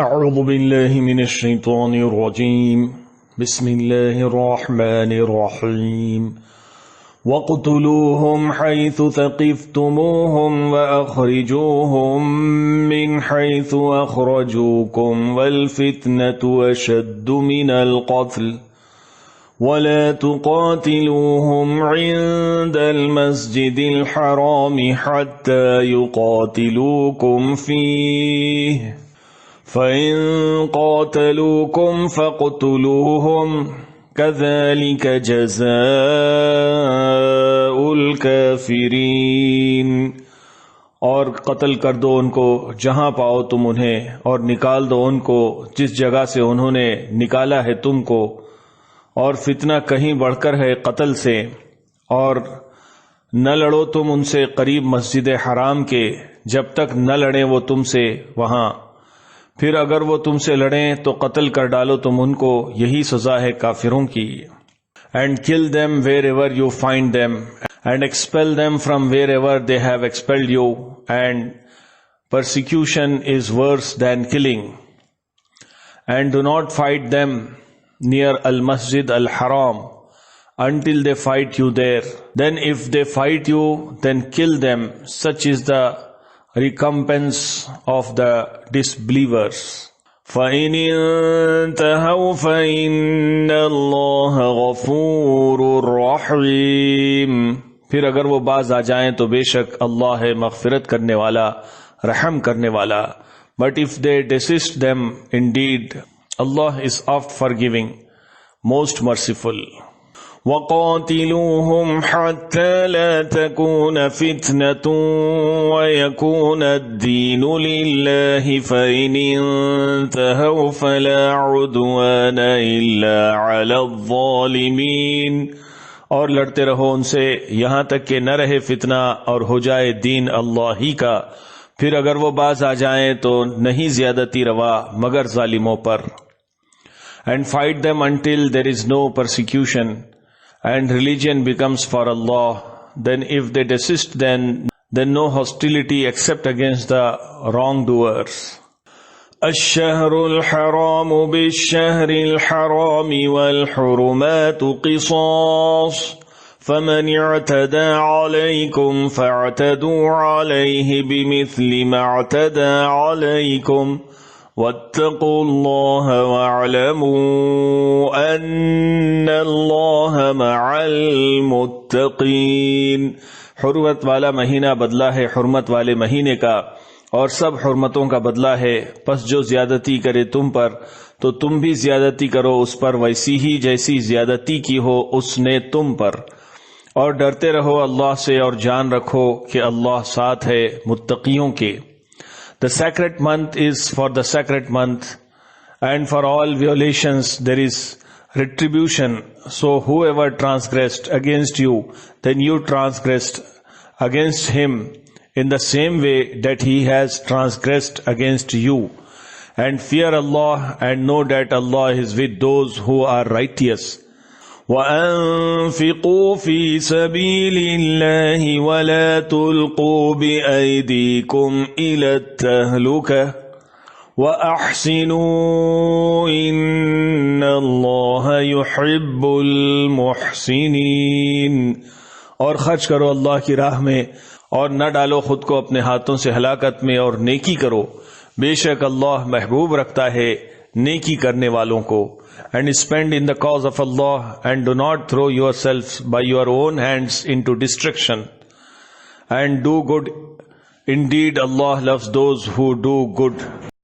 اعوذ باللہ من الشیطان الرجیم بسم اللہ الرحمن الرحیم وَاقْتُلُوهُمْ حَيْثُ ثَقِفْتُمُوهُمْ وَأَخْرِجُوهُمْ مِنْ حَيْثُ أَخْرَجُوكُمْ وَالْفِتْنَةُ أَشَدُّ مِنَ الْقَتْلِ وَلَا تُقَاتِلُوهُمْ عِنْدَ الْمَسْجِدِ الْحَرَامِ حَتَّى يُقَاتِلُوكُمْ فِيهِ فَإِن قَاتَلُوكُمْ فَاقْتُلُوهُمْ كَذَلِكَ جَزَاءُ الْكَافِرِينَ۔ اور قتل کر دو ان کو جہاں پاؤ تم انہیں، اور نکال دو ان کو جس جگہ سے انہوں نے نکالا ہے تم کو، اور فتنہ کہیں بڑھ کر ہے قتل سے، اور نہ لڑو تم ان سے قریب مسجد حرام کے جب تک نہ لڑیں وہ تم سے وہاں، پھر اگر وہ تم سے لڑیں تو قتل کر ڈالو تم ان کو، یہی سزا ہے کافروں کی۔ اینڈ کل them wherever you find them and expel them from wherever they have expelled you, and persecution is worse than killing. And do not fight them near al-Masjid al-Haram until they fight you there. Then if they fight you, then kill them. Such is the recompense of the disbelievers. فَإِنِ انْتَهَوْا فَإِنَّ اللَّهَ غَفُورٌ رَحِيمٌ۔ پھر اگر وہ باز آ جائیں تو بے شک اللہ ہے مغفرت کرنے والا، رحم کرنے والا۔ But if they desist them, indeed Allah is oft forgiving, most merciful. وَقَاتِلُوهُمْ حَتَّى لَا تَكُونَ فِتْنَةٌ وَيَكُونَ الدِّينُ لِلَّهِ فَإِنِ انْتَهَوْا فَلَا عُدْوَانَ إِلَّا عَلَى الظَّالِمِينَ۔ اور لڑتے رہو ان سے یہاں تک کہ نہ رہے فتنہ اور ہو جائے دین اللہ ہی کا، پھر اگر وہ باز آ جائیں تو نہیں زیادتی روا مگر ظالموں پر۔ And fight them until there is no persecution and religion becomes for Allah. Then if they desist, then no hostility except against the wrongdoers. الشهر الحرام بالشهر الحرام والحرمات قصاص فمن اعتدى عليكم فاعتدوا عليه بمثل ما اعتدى عليكم واتقوا الله واعلموا ان الله مع المتقين۔ حرمت والا مہینہ بدلہ ہے حرمت والے مہینے کا، اور سب حرمتوں کا بدلہ ہے، پس جو زیادتی کرے تم پر تو تم بھی زیادتی کرو اس پر ویسی ہی جیسی زیادتی کی ہو اس نے تم پر، اور ڈرتے رہو اللہ سے اور جان رکھو کہ اللہ ساتھ ہے متقیوں کے۔ The sacred month is for the sacred month, and for all violations there is retribution. So whoever transgressed against you, then you transgressed against him in the same way that he has transgressed against you. And fear Allah, and know that Allah is with those who are righteous. وَأَنفِقُوا فِي سَبِيلِ اللَّهِ وَلَا تُلْقُوا بِأَيْدِيكُمْ إِلَى التَّهْلُكَةِ وَأَحْسِنُوا إِنَّ اللَّهَ يُحِبُّ الْمُحْسِنِينَ۔ اور خرچ کرو اللہ کی راہ میں، اور نہ ڈالو خود کو اپنے ہاتھوں سے ہلاکت میں، اور نیکی کرو، بے شک اللہ محبوب رکھتا ہے نیکی کرنے والوں کو۔ And spend in the cause of Allah, and do not throw yourselves by your own hands into destruction, and do good. Indeed Allah loves those who do good.